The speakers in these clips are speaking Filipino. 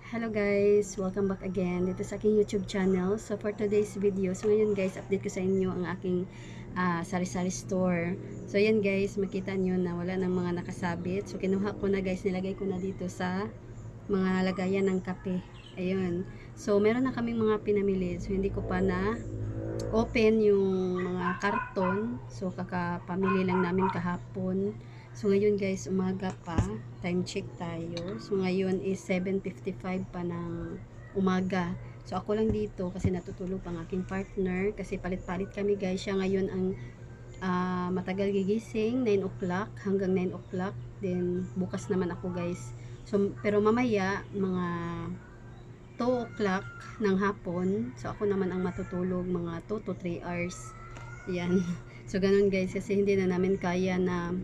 Hello guys! Welcome back again dito sa aking YouTube channel. So for today's video, so ngayon guys, update ko sa inyo ang aking sari-sari store. So yan guys, makita nyo na wala ng mga nakasabit. So kinuha ko na guys, nilagay ko na dito sa mga lagayan ng kape. Ayun. So meron na kaming mga pinamili. So hindi ko pa na open yung mga karton. So kakapamili lang namin kahapon. So ngayon guys, umaga pa, time check tayo. So ngayon is 7:55 pa ng umaga. So ako lang dito kasi natutulog ang aking partner kasi palit-palit kami guys. Siya ngayon ang matagal gigising, 9 o'clock hanggang 9 o'clock. Then bukas naman ako guys. So pero mamaya mga 2 o'clock ng hapon. So ako naman ang matutulog mga 2 to 3 hours. Yan. So ganun guys kasi hindi na namin kaya na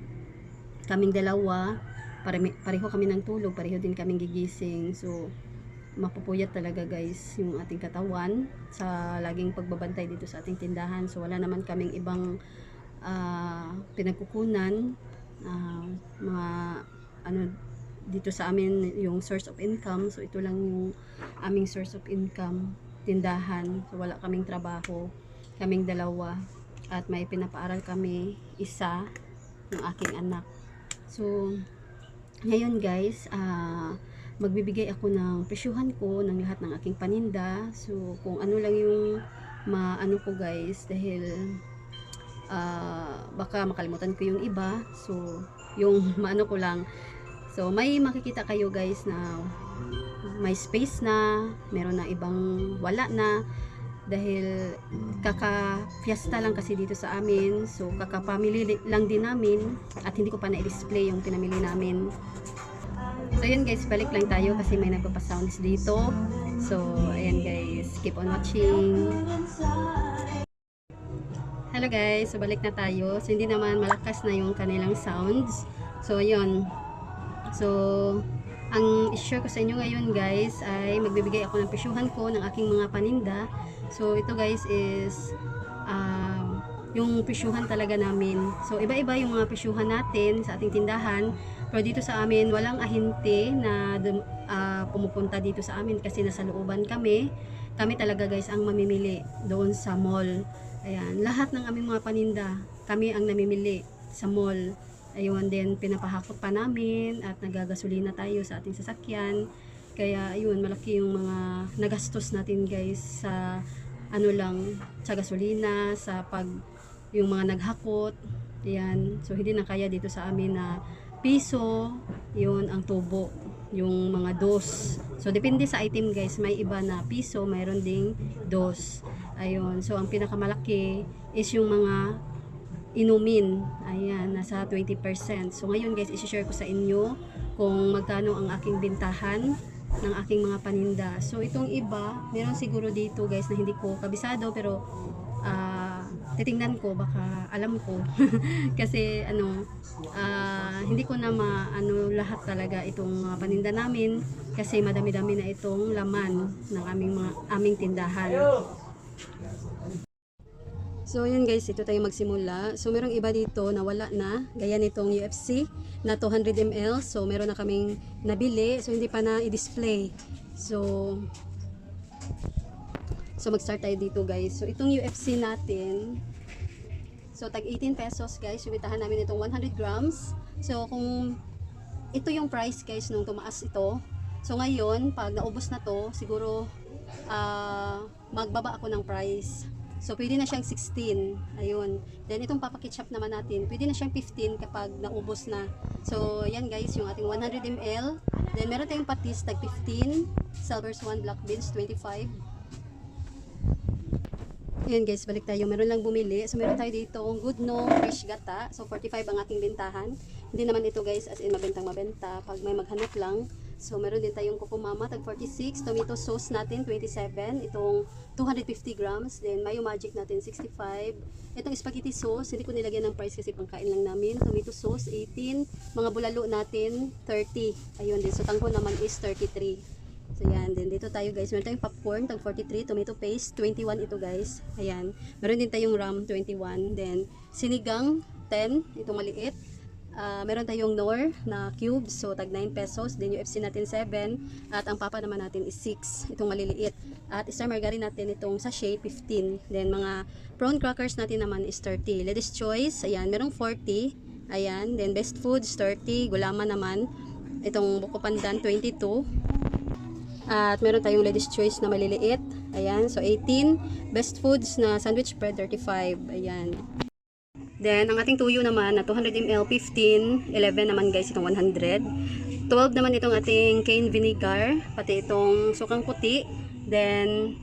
kaming dalawa, pareho kami ng tulog, pareho din kaming gigising. So mapupuyat talaga guys yung ating katawan sa laging pagbabantay dito sa ating tindahan. So wala naman kaming ibang pinagkukunan, mga ano dito sa amin yung source of income. So ito lang yung aming source of income, tindahan. So wala kaming trabaho, kaming dalawa, at may pinapaaral kami isa, yung aking anak. So, ngayon guys, magbibigay ako ng presyuhan ko ng lahat ng aking paninda. So, kung ano lang yung maano ko guys, dahil baka makalimutan ko yung iba. So, yung maano ko lang. So, may makikita kayo guys na may space na, meron na ibang wala na. Dahil kaka-fiesta lang kasi dito sa amin. So kakapamili lang din namin at hindi ko pa na-display yung pinamili namin. So yun guys, balik lang tayo kasi may nagpapasounds dito. So ayan guys, keep on watching. Hello guys, so balik na tayo. So hindi naman malakas na yung kanilang sounds. So ayun. So ang i-share ko sa inyo ngayon guys ay magbibigay ako ng presyuhan ko ng aking mga paninda. So ito guys is yung presyuhan talaga namin. So iba-iba yung mga presyuhan natin sa ating tindahan. Pero dito sa amin walang ahente na pumupunta dito sa amin kasi nasa looban kami. Kami talaga guys ang mamimili doon sa mall. Ayan, lahat ng aming mga paninda kami ang namimili sa mall. Ayun, din pinapahakot pa namin at nagagasolina tayo sa ating sasakyan. Kaya ayun, malaki yung mga nagastos natin guys sa ano lang, sa gasolina, sa yung mga naghakot. Ayan, so hindi na kaya dito sa amin na piso, yun ang tubo, yung mga dos. So depende sa item guys, may iba na piso, mayroon ding dos. Ayun, so ang pinakamalaki is yung mga inumin. Ayan, nasa 20%. So ngayon guys, i-share ko sa inyo kung magkano ang aking bintahan ng aking mga paninda. So itong iba, meron siguro dito guys na hindi ko kabisado pero titingnan ko, baka alam ko. Kasi ano, hindi ko na maano lahat talaga itong mga paninda namin kasi madami-dami na itong laman ng aming tindahan. So yun guys, ito tayo magsimula. So merong iba dito na wala na, gaya nitong UFC na 200 ml. So meron na kaming nabili, so hindi pa na i-display. So mag-start tayo dito guys. So itong UFC natin, so tag 18 pesos guys, subitahan namin itong 100 grams. So kung ito yung price guys nung tumaas ito, so ngayon pag naubos na to, siguro magbaba ako ng price. So, pwede na siyang 16. Ayun. Then, itong papaketchup naman natin, pwede na siyang 15 kapag naubos na. So, yan guys, yung ating 100 ml. Then, meron tayong patis, tag 15. Silver Swan Black Beans, 25. Ayan guys, balik tayo. Meron lang bumili. So, meron tayo dito ang Good No Fish Gata. So, 45 ang aking bentahan. Hindi naman ito guys, as in mabentang mabenta. Pag may maghanap lang. So, meron din tayong Kukumama, tag 46. Tomato sauce natin, 27. Itong 250 grams. Then, Mayo Magic natin, 65. Itong spaghetti sauce, hindi ko nilagyan ng price kasi pangkain lang namin. Tomato sauce, 18. Mga bulalo natin, 30. Ayun din. So, tangko naman is 33. So, yan. Then, dito tayo guys. Meron tayong popcorn, tag 43. Tomato paste, 21 ito guys. Ayan. Meron din tayong ram, 21. Then, sinigang, 10. Itong maliit. Meron tayong Knorr na cubes, so tag 9 pesos. Then UFC natin 7. At ang papa naman natin is 6, itong maliliit. At star margarine natin itong sachet, 15. Then mga prawn crackers natin naman is 30. Ladies choice, ayan, merong 40. Ayan, then best foods 30. Gulaman naman, itong buko pandan 22. At meron tayong ladies choice na maliliit. Ayan, so 18. Best foods na sandwich bread 35. Ayan. Then, ang ating tuyo naman na 200 ml, 15. 11 naman guys, itong 100. 12 naman itong ating cane vinegar. Pati itong sukang puti. Then,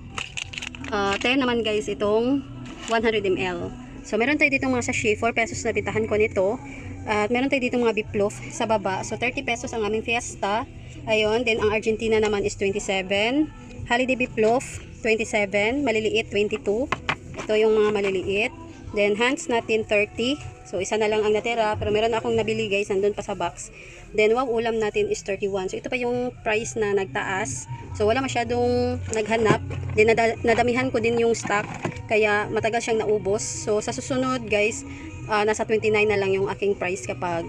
10 naman guys, itong 100 ml. So, meron tayo dito mga sachet. 4 pesos na bitahan ko nito. At meron tayo dito mga beef loaf sa baba. So, 30 pesos ang aming fiesta. Ayun. Then, ang Argentina naman is 27. Holiday beef loaf, 27. Maliliit, 22. Ito yung mga maliliit. Then, hands natin 30. So, isa na lang ang natira. Pero meron akong nabili guys, nandun pa sa box. Then, wow, ulam natin is 31. So, ito pa yung price na nagtaas. So, wala masyadong naghanap. Then, nadamihan ko din yung stock. Kaya, matagal siyang naubos. So, sa susunod guys, nasa 29 na lang yung aking price kapag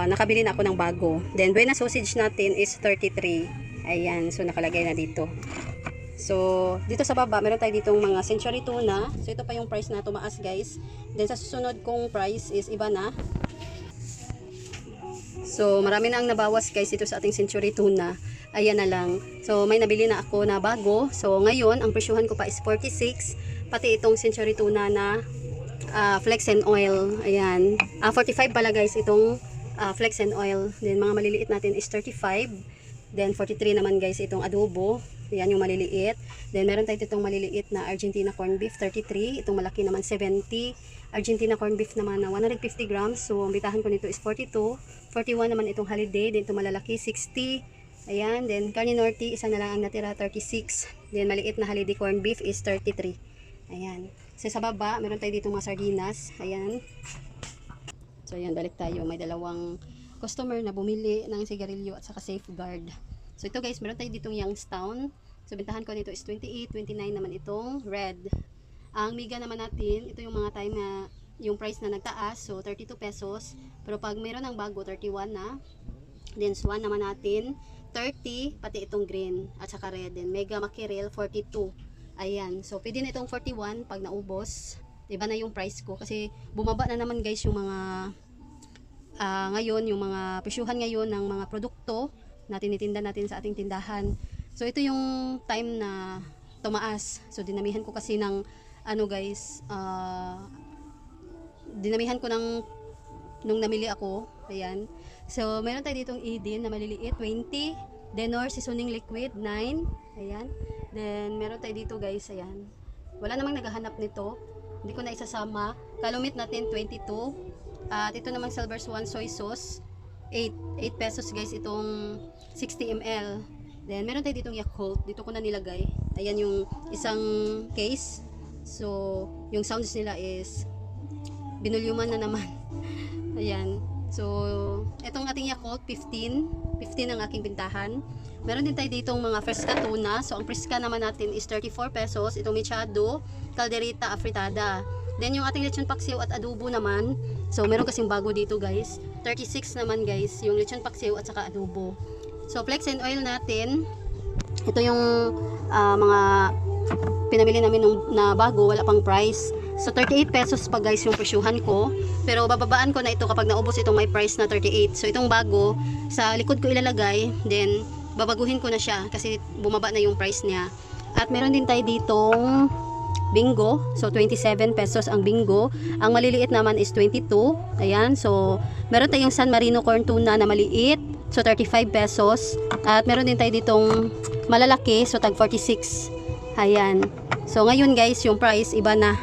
nakabili na ako ng bago. Then, buena sausage natin is 33. Ayan. So, nakalagay na dito. So, dito sa baba, meron tayo ditong mga century tuna. So, ito pa yung price na tumaas guys. Then, sa susunod kong price is iba na. So, marami na ang nabawas guys dito sa ating century tuna. Ayan na lang. So, may nabili na ako na bago. So, ngayon, ang presyuhan ko pa is 46. Pati itong century tuna na flex and oil. Ayan. 45 pala guys itong flex and oil. Then, mga maliliit natin is 35. Then 43 naman guys itong adobo. Yan yung maliliit. Then meron tayo itong maliliit na Argentina corned beef 33. Itong malaki naman 70. Argentina corned beef naman na 150 grams. So ang bitahan ko nito is 42. 41 naman itong holiday. Then itong malalaki 60. Ayan. Then carne norte isa na lang ang natira 36. Then maliit na holiday corned beef is 33. Ayan. So sa baba meron tayo dito mga sardinas. Ayan. So ayan, balik tayo. May dalawang customer na bumili ng sigarilyo at saka safeguard. So ito guys, meron tayo ditong Youngstown. So bintahan ko nito is 28, 29 naman itong red. Ang miga naman natin, ito yung mga time na yung price na nagtaas. So 32 pesos. Pero pag meron ng bago, 31 na. Then swan naman natin, 30, pati itong green at saka red. Then mega mackerel, 42. Ayan. So pwede na itong 41 pag naubos. Iba na yung price ko kasi bumaba na naman guys yung mga ngayon, yung mga presyuhan ngayon ng mga produkto na tinitinda natin sa ating tindahan. So ito yung time na tumaas. So dinamihan ko kasi ng ano guys, dinamihan ko ng nung namili ako. Ayan. So meron tayo ditong Eden na maliliit, 20. Denor seasoning liquid, 9. Ayan. Then meron tayo dito guys, ayan. Wala namang naghahanap nito. Hindi ko na isasama. Kalumit natin 22. At ito namang Silver Swan soy sauce, 8 pesos guys itong 60 ml. Then meron tayo ditong Yakult, dito ko na nilagay. Ayan yung isang case. So yung sounds nila is binulyuman na naman. Ayan. So itong ating Yakult 15 ang aking bintahan. Meron din tayo ditong mga fresca tuna. So ang fresca naman natin is 34 pesos. Itong mechado, calderita afritada. Then yung ating lechon paksiw at adobo naman, so meron kasing bago dito guys, 36 naman guys, yung lechon paksiw at saka adobo. So flex and oil natin, ito yung mga pinamili namin na bago, wala pang price. So 38 pesos pa guys yung presyuhan ko, pero bababaan ko na ito kapag naubos itong may price na 38. So itong bago, sa likod ko ilalagay, then babaguhin ko na siya kasi bumaba na yung price niya. At meron din tayo ditong bingo. So 27 pesos ang bingo. Ang maliliit naman is 22. Ayan. So meron tayong San Marino corn tuna na maliit. So 35 pesos. At meron din tayo ditong malalaki. So tag 46. Ayan. So ngayon guys, yung price iba na.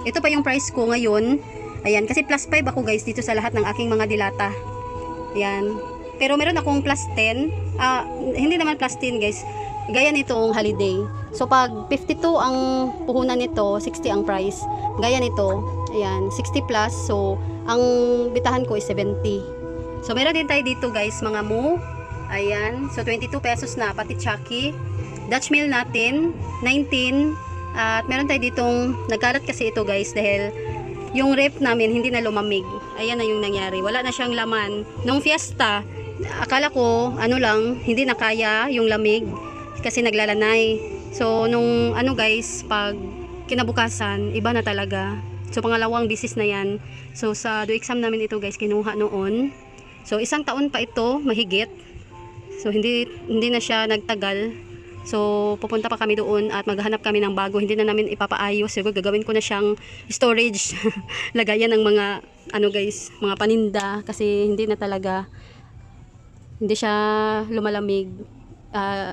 Ito pa yung price ko ngayon. Ayan. Kasi plus 5 ako guys dito sa lahat ng aking mga dilata. Ayan. Pero meron akong plus 10. Hindi naman plus 10 guys. Gaya nitong holiday. So pag 52 ang puhunan nito, 60 ang price. Gaya nito, ayan, 60 plus. So ang bitahan ko is 70. So meron din tayo dito guys, mga mu. Ayan, so 22 pesos na pati Chucky. Dutch meal natin 19. At meron tayo ditong nagkalat kasi ito guys dahil yung rep namin hindi na lumamig. ayan na yung nangyari. Wala na siyang laman. Nung fiesta, akala ko, ano lang, hindi na kaya yung lamig kasi naglalanay. So, nung ano guys, pag kinabukasan, iba na talaga. So, pangalawang bisis na yan. So, sa do exam namin ito guys, kinuha noon. So, 1 taon pa ito, mahigit. So, hindi na siya nagtagal. So, pupunta pa kami doon at maghahanap kami ng bago. Hindi na namin ipapaayos. Siguro gagawin ko na siyang storage. Lagayan ng mga, ano guys, mga paninda. Kasi hindi na talaga, hindi siya lumalamig.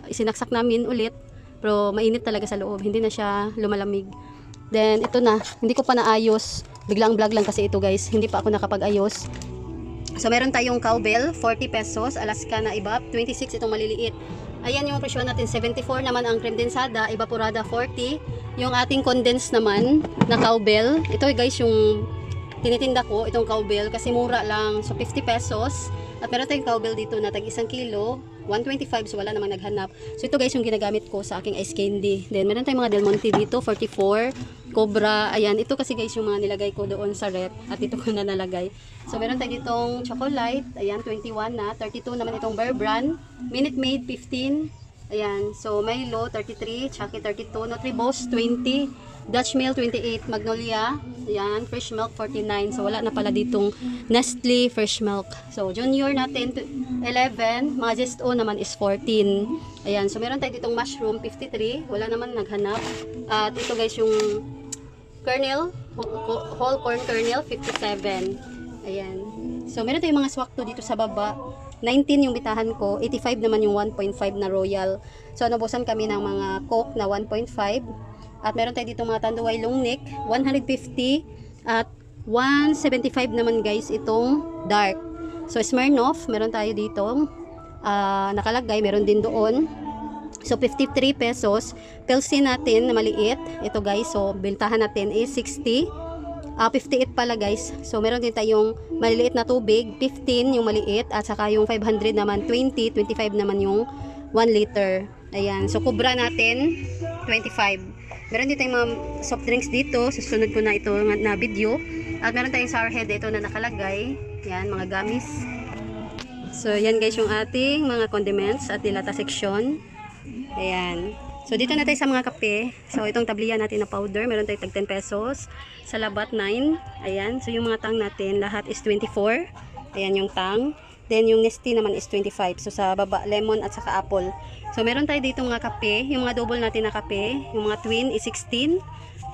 Isinaksak namin ulit. Pero mainit talaga sa loob. Hindi na siya lumalamig. Then, ito na. Hindi ko pa naayos. Biglang vlog lang kasi ito guys. Hindi pa ako nakapag-ayos. So, meron tayong cowbell. 40 pesos. Alaska na iba. 26 itong maliliit. Ayan yung presyo natin, 74 naman ang creme densada, evaporada 40. Yung ating condensed naman na cowbell. Ito guys yung tinitinda ko, itong cowbell kasi mura lang. So 50 pesos. At meron tayong cowbell dito na tag 1 kilo, 125, so wala namang naghanap. So ito guys yung ginagamit ko sa aking ice candy. Then meron tayong mga Del Monte dito, 44. Cobra, ayan, ito kasi guys yung mga nilagay ko doon sa rep at ito ko na nalagay. So meron tayo ditong chocolate, ayan, 21 na, 32 naman itong Bear Brand, Minute Maid 15, ayan, so Milo 33, Chucky 32, Nutribos 20, Dutch Mill 28, Magnolia, ayan, Fresh Milk 49, so wala na pala ditong Nestle Fresh Milk. So Junior natin 11, mga Zesto naman is 14. Ayan, so meron tayo ditong Mushroom 53, wala naman naghanap. At ito guys yung kernel, whole corn kernel 57. Ayan. So meron tayong mga swakto dito sa baba. 19 yung bitahan ko, 85 naman yung 1.5 na Royal. So nabusan kami ng mga Coke na 1.5. At meron tayo dito mga Tanduay long neck, 150 at 175 naman guys itong dark. So Smirnoff, meron tayo dito nakalagay, meron din doon. So 53 pesos. Pilsen natin na maliit, ito guys, so bintahan natin is 60. 58 pala guys. So meron din tayong maliliit na tubig, 15 yung maliit at saka yung 500 naman 20, 25 naman yung 1 liter. Ayan. So kubra natin 25. Meron din tayong mga soft drinks dito. Susunod ko na ito na video. At meron tayong sour head dito na nakalagay. Yan, mga gamis. So yan guys yung ating mga condiments at dilata section. Ayan. So dito na tayo sa mga kape. So itong tabliya natin na powder, meron tayong tag 10 pesos. Sa labat 9. Ayan. So yung mga tang natin, lahat is 24. Ayan yung tang. Then yung Nestea naman is 25. So sa baba, lemon at saka apple. So meron tayo dito mga kape. Yung mga double natin na kape. Yung mga twin is 16.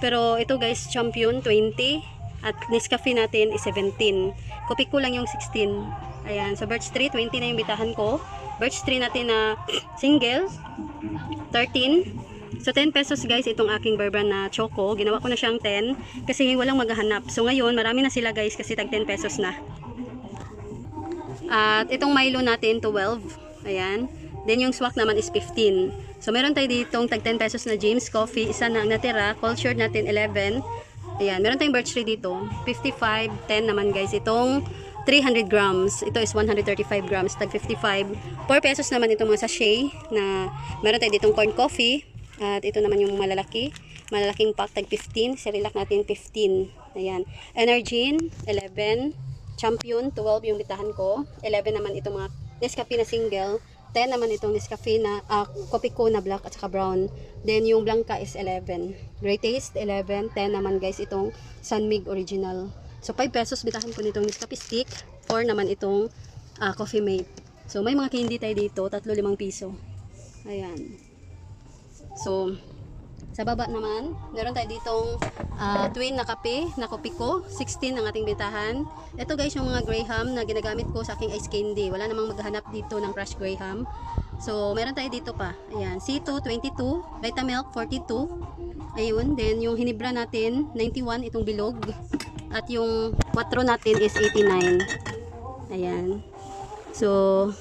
Pero ito guys, champion 20. At Nescafe natin is 17. Kopi ko lang yung 16. Ayan. So Birch Tree, 20 na yung bitahan ko. Birch Tree natin na single, 13. So 10 pesos guys itong aking Bear Brand na choco. Ginawa ko na siyang 10 kasi walang maghahanap. So ngayon marami na sila guys kasi tag 10 pesos na. At itong Milo natin 12. Ayan. Then yung swak naman is 15. So meron tayo ditong tag 10 pesos na James Coffee. Isa na ang natira. Cultured natin 11. Ayan. Meron tayong Birch Tree dito. 55. 10 naman guys. Itong 300 grams. Ito is 135 grams. Tag 55. 4 pesos naman itong mga sachet na meron tayo ditong corn coffee. At ito naman yung malalaki. Malalaking pack. Tag 15. Cerelac natin 15. Ayan. Energin 11. Champion 12 yung bitahan ko. 11 naman itong mga Nescafe na single. 10 naman itong Nescafe na Kopi ko na black at saka brown. Then yung Blanca is 11. Great Taste 11. 10 naman guys itong Sunmig original. So 5 pesos bitahan ko nitong Nescafe stick. 4 naman itong Coffee Mate. So may mga candy tayo dito, 3-5 piso. Ayan. So sa baba naman, meron tayo ditong twin na kape, na Kopi ko, 16 ang ating bitahan. Ito guys yung mga Graham na ginagamit ko sa aking ice candy. Wala namang maghanap dito ng Crush Graham. So meron tayo dito pa. Ayan, C2 22, Vitamilk 42. Ayun, then yung Hinebra natin 91 itong bilog. At yung 4 natin is 89. Ayan. So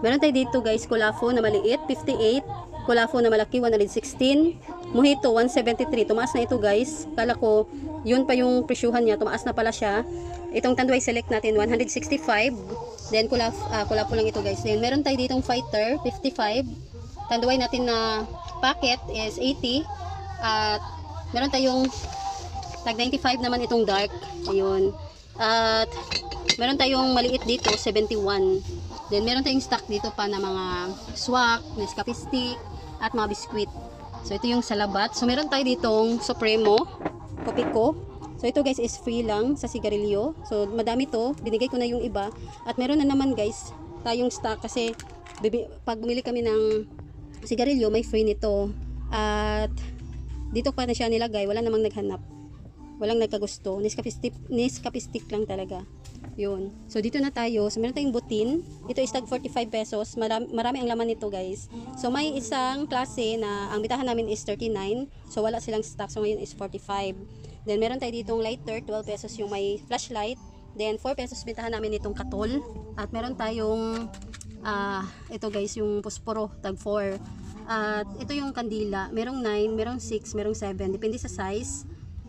meron tayo dito guys, Kulafo na maliit 58. Kulafo na malaki 116, Mojito 173. Tumaas na ito guys. Kala ko yun pa yung presyuhan niya, tumaas na pala siya. Itong Tanduay Select natin 165. Then Kulafo lang ito guys. Then meron tayo ditong Fighter 55. Tanduay natin na packet is 80. At meron tayong tag 95 naman itong dark. Ayun. At meron tayong maliit dito, 71. Then meron tayong stock dito pa na mga swak, Nescafe stick, at mga biskwit. So ito yung salabat. So meron tayo ditong Supremo, Kopiko. So ito guys is free lang sa sigarilyo. So madami to, binigay ko na yung iba. At meron na naman guys tayong stock kasi pag bumili kami ng sigarilyo may free nito. At dito pa na siya nilagay, wala namang naghanap. Walang nagkagusto. Nescafe stick lang talaga. Yun. So dito na tayo. So meron tayong butin. Ito is tag 45 pesos. Marami ang laman nito guys. So may isang klase na ang bitahan namin is 39. So wala silang stock. So ngayon is 45. Then meron tayo ditong lighter, 12 pesos yung may flashlight. Then 4 pesos bitahan namin itong katol. At meron tayong ito guys yung posporo, tag 4. At ito yung kandila. Merong 9, merong 6, merong 7. Depende sa size.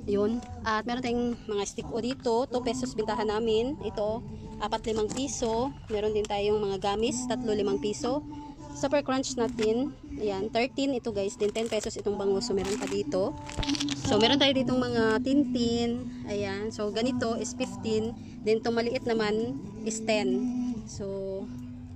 Yun. At meron tayong mga stick o dito. 2 pesos bintahan namin. Ito, 4-5 piso. Meron din tayong mga gamis, 3-5 piso. Super crunch natin. Ayan, 13 ito guys. Din 10 pesos itong bangus. So meron pa dito. So meron tayo ditong mga tintin. Ayan. So ganito is 15. Then itong maliit naman is 10. So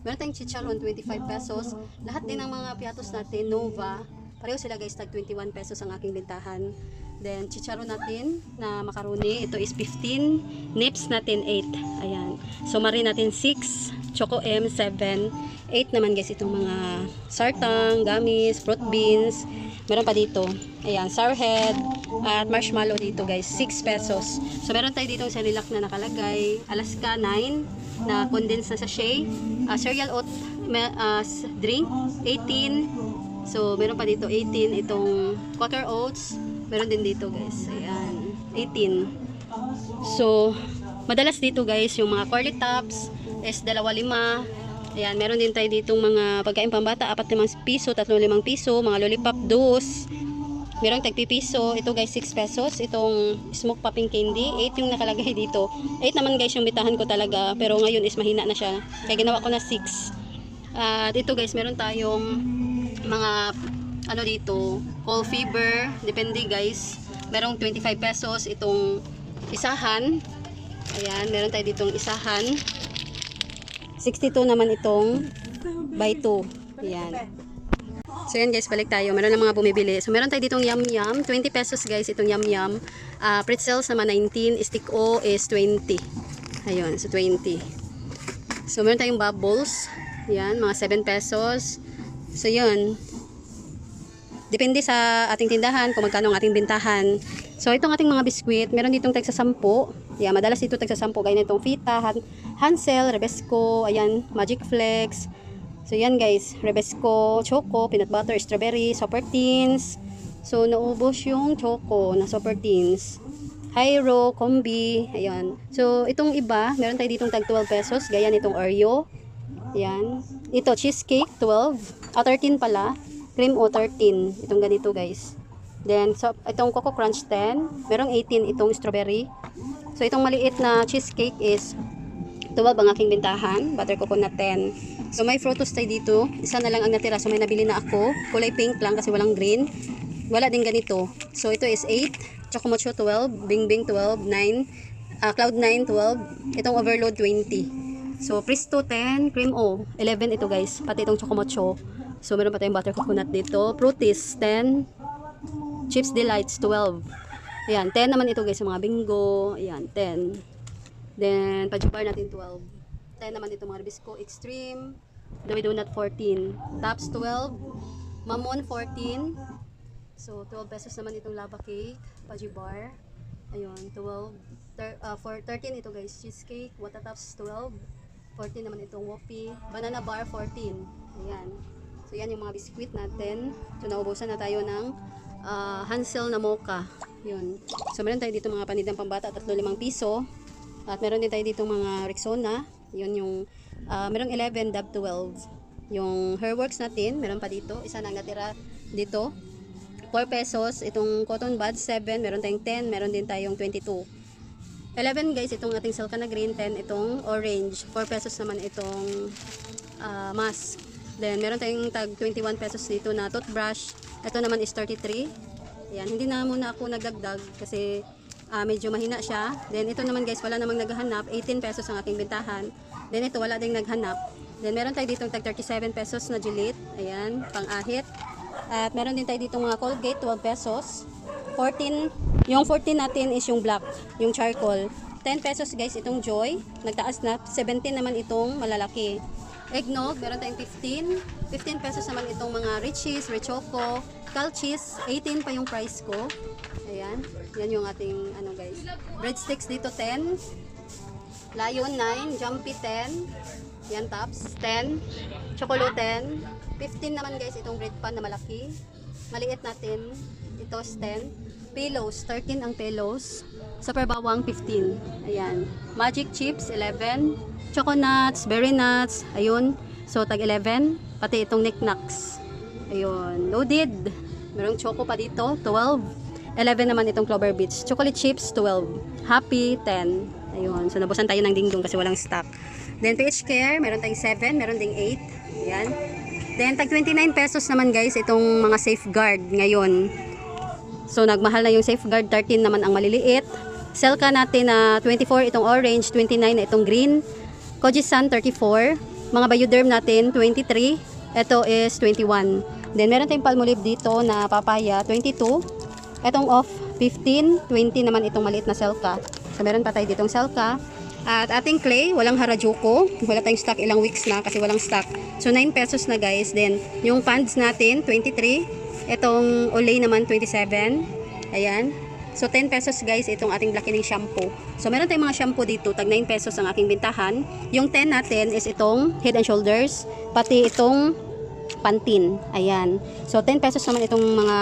meron tayong chicharon, 25 pesos. Lahat din ng mga piatos natin, Nova. Pareho sila guys, tag 21 pesos ang aking bintahan. Then, chicharon natin na macaroni. Ito is 15. Nips natin 8. Ayan. So, marin natin 6. Choco M 7. 8 naman guys itong mga sartang, gamis, fruit beans. Meron pa dito. Ayan, sour head. At marshmallow dito guys, 6 pesos. So, meron tayo dito Cerelac na nakalagay. Alaska 9 na condensed na sachet. Cereal oat drink 18. So, meron pa dito 18 itong Quaker Oats. Meron din dito guys. Ayan. 18. So, madalas dito guys, yung mga curly tops is 2.5. Ayan. Meron din tayo ditong mga pagkain pambata. 4-5 piso, 3-5 piso. Mga lollipop, 2. Meron tag piso. Ito guys, 6 pesos. Itong smoke popping candy. 8 yung nakalagay dito. 8 naman guys yung bitahan ko talaga. Pero ngayon is mahina na siya. Kaya ginawa ko na 6. At ito guys, meron tayong mga ano dito, cold fever, depende guys. Merong 25 pesos itong isahan. Ayan, meron tayo ditong isahan. 62 naman itong buy 2. Ayan. So yan guys, balik tayo. Meron na mga bumibili. So meron tayo ditong yum yum, 20 pesos guys itong yum yum. Pretzels naman 19, stick O is 20. Ayun, so 20. So meron tayong bubbles. Ayan, mga 7 pesos. So yun. Depende sa ating tindahan kung magkano ang ating bintahan. So itong ating mga biskwit, meron ditong tag sa 10. Yeah, madalas dito tag sa 10. Gaya nitong Fita, Hansel, Rebesco, ayan, Magic Flex. So yan guys, Rebesco, Choco, Peanut Butter, Strawberry, Super Teens. So naubos yung Choco na Super Teens. Hyro, Combi, ayan. So itong iba, meron tayo ditong tag 12 pesos. Gaya nitong Oreo. Ayan. Ito, cheesecake, 12. 13 pala. Cream o 13. Itong ganito guys. Then, so, itong Coco Crunch 10. Merong 18 itong strawberry. So, itong maliit na cheesecake is 12 ang aking bintahan. Butter coconut 10. So, may frutos tayo dito. Isa na lang ang natira. So, may nabili na ako. Kulay pink lang kasi walang green. Wala din ganito. So, ito is 8. Chocomocho 12. Bing Bing 12. 9. Cloud 9 12. Itong Overload 20. So, Presto 10. Cream O 11 ito guys. Pati itong Chocomocho. So, meron pa tayong butter coconut dito. Fruities, 10. Chips Delights, 12. Ayan, 10 naman ito guys, sa mga bingo. Ayan, 10. Then, pajubar natin, 12. 10 naman ito mga Rebisco Extreme. Dawi Donut, 14. Tops, 12. Mamon, 14. So, 12 pesos naman itong lava cake. Pajubar. Ayun, 12. 13 ito guys, cheesecake. Watatops, 12. 14 naman itong Whoopie. Banana bar, 14. Ayan. So, yan yung mga biskwit natin. So, naubusan na tayo ng Hansel na mocha. Yun. So, meron tayo dito mga panidang pambata, 3-5 piso. At meron din tayo dito mga Rexona. Yun yung, merong 11, Dab 12. Yung Hairworks natin, meron pa dito. Isa na natira dito. 4 pesos. Itong cotton buds, 7. Meron tayong 10. Meron din tayong 22. 11 guys, itong ating Silka na green. 10 itong orange. 4 pesos naman itong mask. Then, meron tayong tag 21 pesos dito na toothbrush. Ito naman is 33. Ayan, hindi na muna ako nagdagdag kasi medyo mahina siya. Then ito naman guys, wala namang naghahanap, 18 pesos ang aking bintahan. Then ito, wala ding naghanap. Then meron tayo dito tag 37 pesos na Gillette. Ayan, pang-ahit. At meron din tayo dito mga Colgate, 12 pesos. 14, yung 14 natin is yung black, yung charcoal. 10 pesos guys itong Joy. Nagtaas na. 17 naman itong malalaki. Eggnog, meron tayong 15. 15 pesos naman itong mga Richies, Richoco, Calchis. 18 pa yung price ko. Ayan. Yan yung ating ano guys. Breadsticks dito 10. Lion 9. Jumpy 10. Yan tops. 10. Chocolo 10. 15 naman guys itong bread pan na malaki. Maliit natin. Ito is 10. Pillows. 13 ang pillows. Super bawang 15. Ayan. Magic chips 11. Choco nuts. Berry nuts. Ayun. So tag 11. Pati itong knickknacks. Ayun. Loaded. Merong choco pa dito. 12. 11 naman itong Clover Beach. Chocolate chips, 12. Happy, 10. Ayun. So, nabusan tayo ng dingdong kasi walang stock. Then, PH Care, meron tayong 7. Meron ding 8. Ayan. Then, tag 29 pesos naman guys, itong mga safeguard ngayon. So, nagmahal na yung safeguard. 13 naman ang maliliit. Selka natin na 24 itong orange. 29 na itong green. Kojisan, 34. Mga Bioderm natin, 23. Ito is 21. Then, meron tayong Palmolive dito na papaya, 22. Etong off, 15, 20 naman itong maliit na Selka. So, meron pa tayo ditong Selka. At ating clay, walang Harajuku. Wala tayong stock, ilang weeks na kasi walang stock. So, 9 pesos na guys. Then, yung pans natin, 23. Itong Olay naman, 27. Ayan. So, 10 pesos guys, itong ating blackening shampoo. So, meron tayong mga shampoo dito. Tag 9 pesos ang aking bintahan. Yung 10 natin is itong Head and Shoulders. Pati itong Pantene. Ayan. So, 10 pesos naman itong mga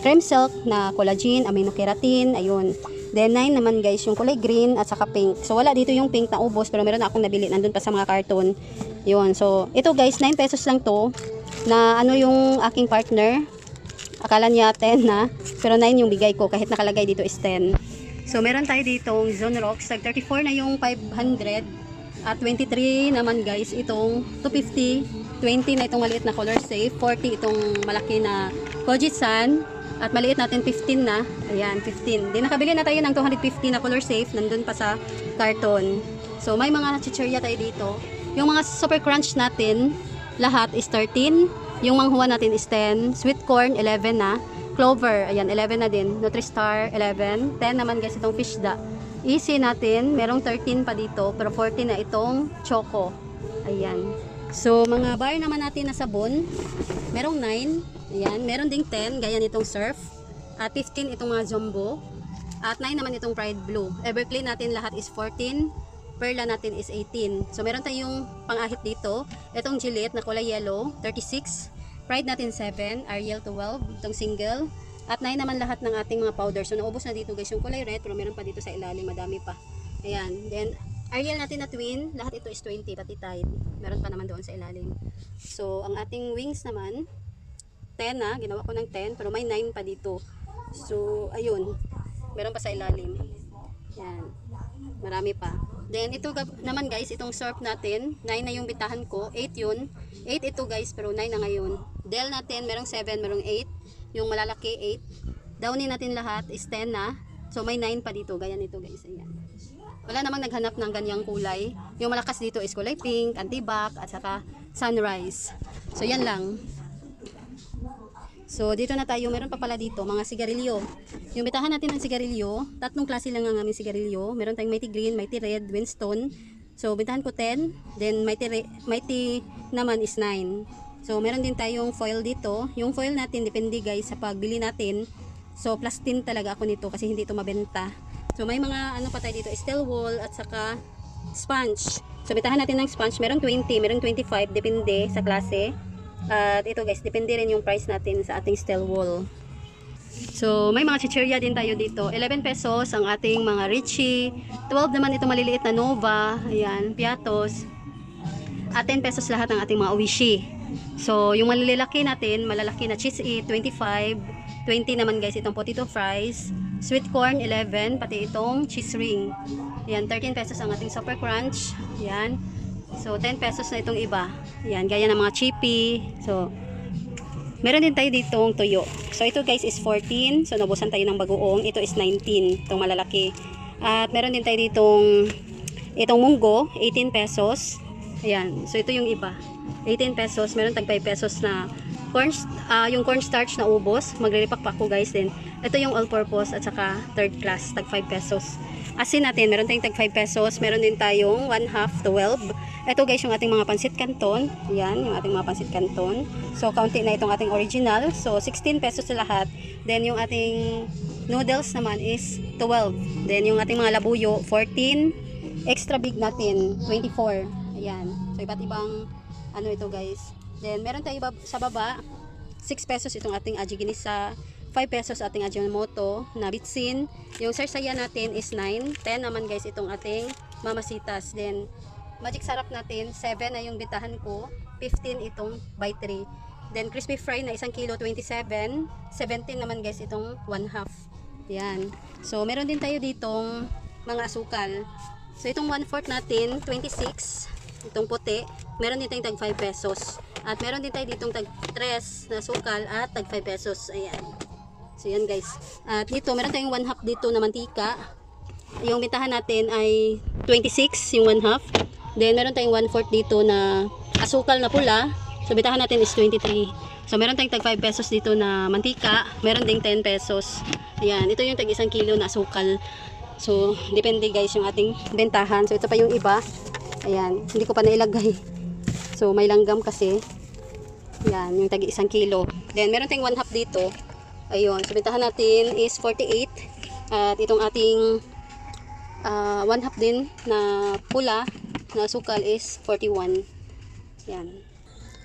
cream silk na collagen, aminokeratin, ayun. Then 9 naman guys, yung kulay green at saka pink. So wala dito yung pink na ubos, pero meron na akong nabili, nandun pa sa mga carton. Yun, so ito guys, 9 pesos lang to, na ano yung aking partner, akala niya 10 na, pero 9 yung bigay ko, kahit nakalagay dito is 10. So meron tayo ditong Zone Rocks, tag 34 na yung 500, at 23 naman guys, itong 250, 20 na itong maliit na Color Safe, 40 itong malaki na Kojisan, at maliit natin 15 na. Ayan, 15. Then nakabili na tayo ng 250 na Color Safe. Nandun pa sa carton. So may mga chichirya tayo dito. Yung mga Super Crunch natin, lahat is 13. Yung manghuwa natin is 10. Sweet Corn, 11 na. Clover, ayan, 11 na din. Nutristar, 11. 10 naman guys itong Fishda. Easy natin, merong 13 pa dito. Pero 14 na itong Choco. Ayan. So mga bar naman natin na sabon, merong 9. Ayan, meron ding 10, gaya nitong Surf. At 15 itong mga Jumbo. At 9 naman itong Pride Blue. Everclean natin lahat is 14. Perla natin is 18. So meron tayong pang-ahit dito. Itong Gillette na kulay yellow, 36. Pride natin 7. Ariel 12. Itong single. At 9 naman lahat ng ating mga powder. So naubos na dito guys yung kulay red. Pero meron pa dito sa ilalim. Madami pa. Ayan. Then Ariel natin na twin. Lahat ito is 20. Pati Tide. Meron pa naman doon sa ilalim. So ang ating wings naman, 10 na, ginawa ko ng 10, pero may 9 pa dito. So, ayun. Meron pa sa ilalim. Yan. Marami pa. Then, ito naman guys, itong surf natin, 9 na yung bitahan ko, 8 yun. 8 ito guys, pero 9 na ngayon. Dell natin, merong 7, merong 8. Yung malalaki, 8. Downy natin lahat is 10 na. So, may 9 pa dito. Gaya nito guys. Ayan. Wala namang naghanap ng ganyang kulay. Yung malakas dito is kulay pink, antibac, at saka sunrise. So, yan lang. So, dito na tayo. Meron pa pala dito, mga sigarilyo. Yung bitahan natin ng sigarilyo, tatlong klase lang ang aming sigarilyo. Meron tayong Mighty Green, Mighty Red, Winston. So, bitahan ko 10. Then, Mighty naman is 9. So, meron din tayong foil dito. Yung foil natin, depende guys sa pagbili natin. So, plus 10 talaga ako nito kasi hindi ito mabenta. So, may mga ano pa tayo dito, steel wool at saka sponge. So, bitahan natin ng sponge. Merong 20, merong 25, depende sa klase. At ito guys, depende rin yung price natin sa ating steel wool. So, may mga chichirya din tayo dito. 11 pesos ang ating mga Richie. 12 naman ito maliliit na Nova. Ayan, Piatos. At 10 pesos lahat ng ating mga Oishi. So, yung malalaki natin, malalaki na cheese eat, 25. 20 naman guys itong potato fries. Sweet corn, 11. Pati itong cheese ring. Ayan, 13 pesos ang ating Super Crunch. Ayan. So, 10 pesos na itong iba. Yan, gaya ng mga chippy. So, Meron din tayo ditong tuyo. So ito guys is 14. So nabusan tayo ng bagoong. Ito is 19. Itong malalaki. At meron din tayo itong munggo, 18 pesos. Ayan. So ito yung iba. 18 pesos. Meron tag 5 pesos na yung cornstarch na ubos. Maglilipak pa ako guys din. Ito yung all-purpose at saka third class. Tag 5 pesos. Asin natin, meron tayong tag 5 pesos. Meron din tayong 1/2 12. Ito guys yung ating mga pansit canton. Yan, yung ating mga pansit canton. So, kaunti na itong ating original. So, 16 pesos sa lahat. Then, yung ating noodles naman is 12. Then, yung ating mga labuyo, 14. Extra big natin, 24. Ayan. So, iba't ibang ano ito guys. Then, meron tayo sa baba, 6 pesos itong ating aji ginisa. 5 pesos ating Ajinomoto na bitsin. Yung sarsaya natin is 9. 10 naman guys itong ating mamasitas. Then, magic sarap natin, 7 na yung bitahan ko, 15 itong by 3. Then crispy fry na 1 kilo, 27. 17 naman guys itong 1/2. Yan. So meron din tayo ditong mga asukal. So itong 1/4 natin, 26. Itong puti, meron din tayong tag 5 pesos. At meron din tayo ditong tag 3 na asukal at tag 5 pesos. Ayan. So yan guys. At dito, meron tayong 1/2 dito na mantika. Yung bitahan natin ay 26, yung 1/2. Then, meron tayong 1/4 dito na asukal na pula. So, bitahan natin is 23. So, meron tayong tag 5 pesos dito na mantika. Meron ding 10 pesos. Ayan, ito yung tag 1 kilo na asukal. So, depende guys yung ating bentahan. So, ito pa yung iba. Ayan, hindi ko pa nailagay. So, may langgam kasi. Ayan, yung tag 1 kilo. Then, meron tayong 1/2 dito. Ayun, so, bentahan natin is 48. At itong ating 1/2 din na pula na sukal is 41. Yan.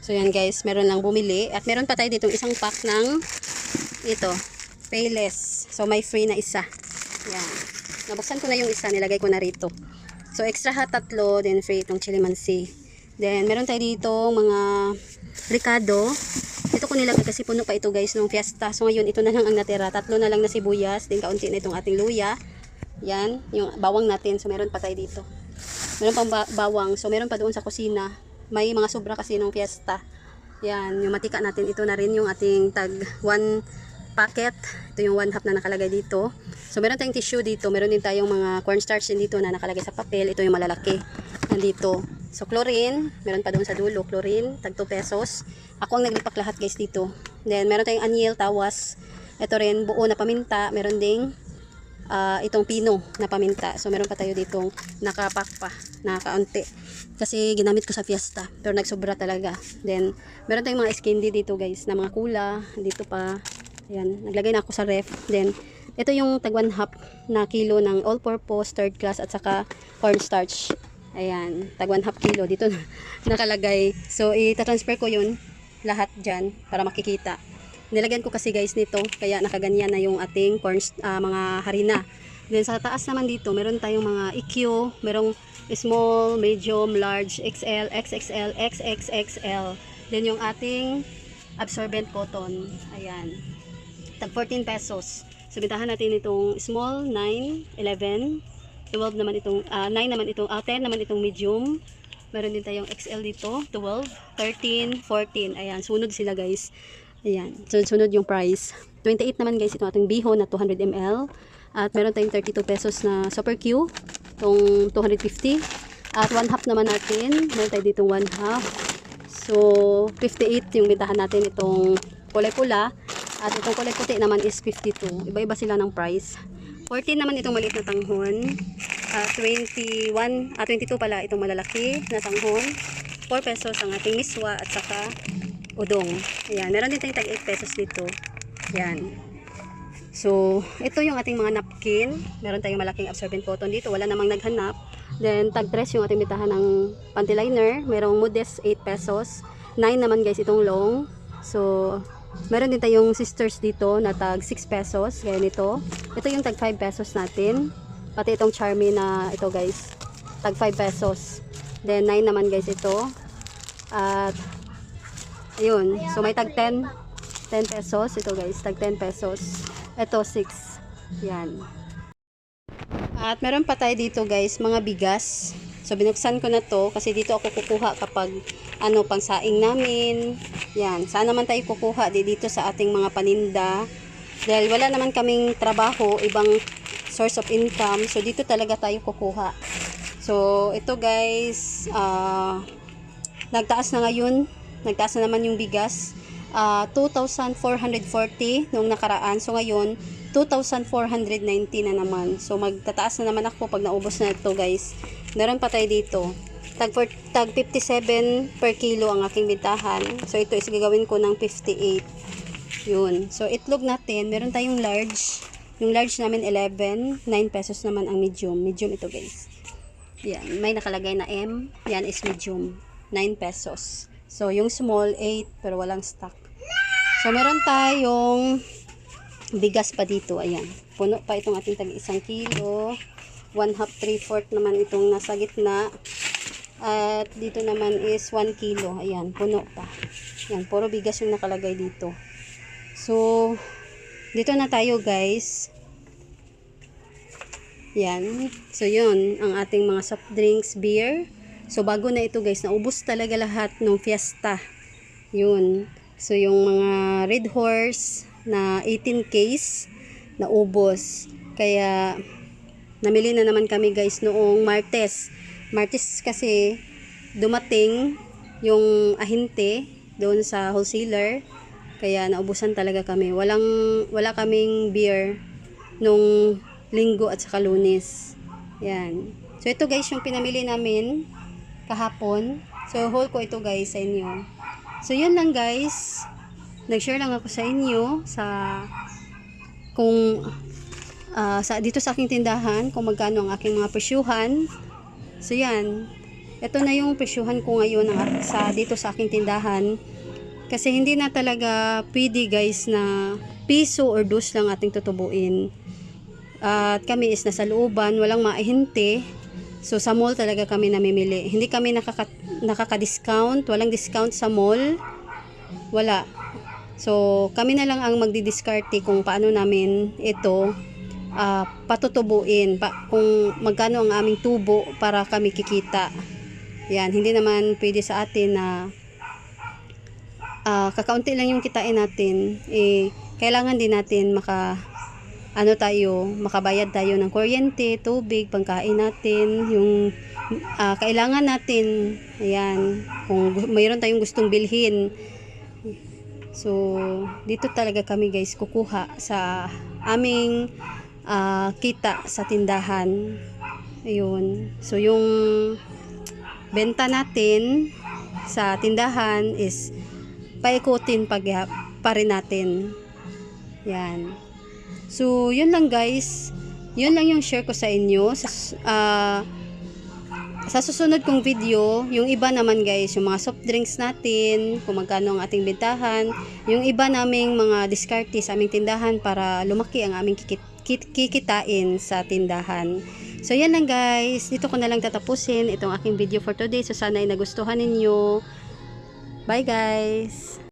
So yan guys, meron lang bumili. At meron pa tayo ditong isang pack ng ito, Payless. So may free na isa. Yan. Nabuksan ko na yung isa, nilagay ko na rito. So extra ha, 3, then free itong chilimansi. Then meron tayo dito mga ricado. Ito ko nilagay kasi puno pa ito guys nung fiesta. So ngayon ito na lang ang natira. 3 na lang na sibuyas, then kaunti na itong ating luya. Yan, yung bawang natin. So meron pa tayo dito. Meron pang bawang. So, meron pa doon sa kusina. May mga sobra kasi nung fiesta. Yan, yung matika natin. Ito na rin yung ating tag 1 packet. Ito yung 1/2 na nakalagay dito. So, meron tayong tissue dito. Meron din tayong mga cornstarch din dito na nakalagay sa papel. Ito yung malalaki. Nandito. So, chlorine. Meron pa doon sa dulo. Chlorine. Tag 2 pesos. Ako ang naglipak lahat guys dito. Then, meron tayong anyel, tawas. Ito rin, buo na paminta. Meron ding itong pino na paminta. So meron pa tayo ditong nakapak pa na kaunti kasi ginamit ko sa fiesta pero nagsobra talaga. Then meron tayong mga skindi dito guys na mga kula dito pa. Ayan, naglagay na ako sa ref. Then ito yung tag 1/2 na kilo ng all purpose third class at saka cornstarch. Ayan, tag 1/2 kilo dito nakalagay. So i-transfer ko yun lahat dyan para makikita. Nilagyan ko kasi guys nito kaya nakaganyan na yung ating mga harina. Then sa taas naman dito meron tayong mga EQ, merong small, medium, large, XL, XXL, XXXL. Then yung ating absorbent cotton. Ayan. Tag 14 pesos. So bentahan natin itong small, 9, 11, 12 naman itong 9 naman itong 10 naman itong medium. Meron din tayong XL dito, 12, 13, 14. Ayan, sunod sila guys. Ayan, sunod yung price. 28 naman guys itong ating bihon na 200 ml. At meron tayong 32 pesos na Super Q. Itong 250. At 1/2 naman natin. Meron tayo ditong 1/2. So, 58 yung bentahan natin itong kulay pula. At itong kulay puti naman is 52. Iba-iba sila ng price. 14 naman itong maliit na tanghon. 22 pala itong malalaki na tanghon. 4 pesos ang ating miswa at saka udong. Ayan, meron din tayong tag 8 pesos dito. Ayan. So, ito yung ating mga napkin. Meron tayong malaking absorbent cotton dito. Wala namang naghanap. Then, tag 3 yung ating bitahan ng panty liner. Merong modest 8 pesos. 9 naman guys itong long. So, meron din tayong sisters dito na tag 6 pesos. Gaya nito. Ito yung tag 5 pesos natin. Pati itong Charmy na ito guys. Tag 5 pesos. Then, 9 naman guys ito. At, ayun. So, may tag 10 pesos. Ito guys, tag 10 pesos. Ito, 6. Yan. At meron pa tayo dito guys, mga bigas. So binuksan ko na to kasi dito ako kukuha kapag pang saing namin. Yan, saan naman tayo kukuha dito sa ating mga paninda. Dahil wala naman kaming trabaho, ibang source of income. So dito talaga tayo kukuha. So ito guys, nagtaas na ngayon. Nagtaas na naman yung bigas. 2,440 noong nakaraan. So ngayon 2,490 na naman. So magtataas na naman ako pag naubos na ito guys. Meron pa tayo dito. Tag 57 per kilo ang aking bintahan. So ito is gagawin ko ng 58. Yun. So itlog natin, meron tayong large. Yung large namin 11, 9 pesos naman ang medium. Medium ito guys. Yan, may nakalagay na M. Yan is medium, 9 pesos. So yung small 8 pero walang stock. So meron tayong bigas pa dito, ayan. Puno pa itong ating tag 1 kilo. 1/2, 3/4 naman itong nasa gitna. At dito naman is 1 kilo. Ayan, puno pa. Ayan, puro bigas yung nakalagay dito. So, dito na tayo guys. Yan. So, yun, ang ating mga soft drinks, beer. So, bago na ito guys, naubos talaga lahat ng fiesta. Yun. So, yung mga Red Horse na 18 case, naubos. Kaya, namili na naman kami guys noong Martes. Martes kasi, dumating yung ahinte doon sa wholesaler. Kaya, naubusan talaga kami. Wala kaming beer nung Linggo at saka Lunes. Yan. So, ito guys yung pinamili namin kahapon. So, haul ko ito guys sa inyo. So, yun lang guys. Nag-share lang ako sa inyo dito sa aking tindahan kung magkano ang aking mga presyuhan. So, yan. Ito na yung presyuhan ko ngayon dito sa aking tindahan. Kasi hindi na talaga pwede guys na piso or dos lang ating tutubuin. At kami is nasa looban, walang maihinte. So sa mall talaga kami namimili. Hindi kami nakaka-discount, walang discount sa mall. Wala. So kami na lang ang magdi-diskarte kung paano namin ito patutubuin, kung magkano ang aming tubo para kami kikita. Yan, hindi naman pwede sa atin na kakaunti lang yung kitain natin. Kailangan din natin makabayad tayo ng kuryente, tubig, pangkain natin, yung kailangan natin. Ayan, kung mayroon tayong gustong bilhin. So, dito talaga kami guys kukuha sa aming kita sa tindahan. Ayun. So, yung benta natin sa tindahan is paikutin pa rin natin. Yan. So, yun lang guys. Yun lang yung share ko sa inyo. Sa susunod kong video, yung iba naman guys, yung mga soft drinks natin, kung magkano ang ating bentahan, yung iba naming mga diskarte sa aming tindahan para lumaki ang aming kikitain sa tindahan. So, yan lang guys. Dito ko na lang tatapusin itong aking video for today. So, sana ay nagustuhan ninyo. Bye guys!